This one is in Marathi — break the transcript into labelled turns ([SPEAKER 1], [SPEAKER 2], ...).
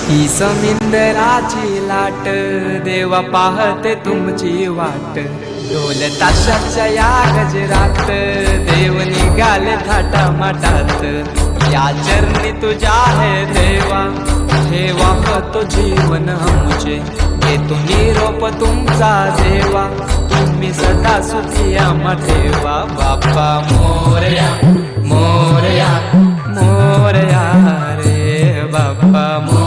[SPEAKER 1] ही समिंदराची लाट देवा पाहते तुमची वाट ढोल ताशाच्या या गजरात देव निघाले थाटामाटात या चरणी तुझ्या है देवा ठेवा तो जीवन आमचे घेतो निरोप तुमचा देवा तुम्ही सदा सुखी आम्हा ठेवा बाप्पा मोरया मोरया मोरया रे बाप्पा मोरया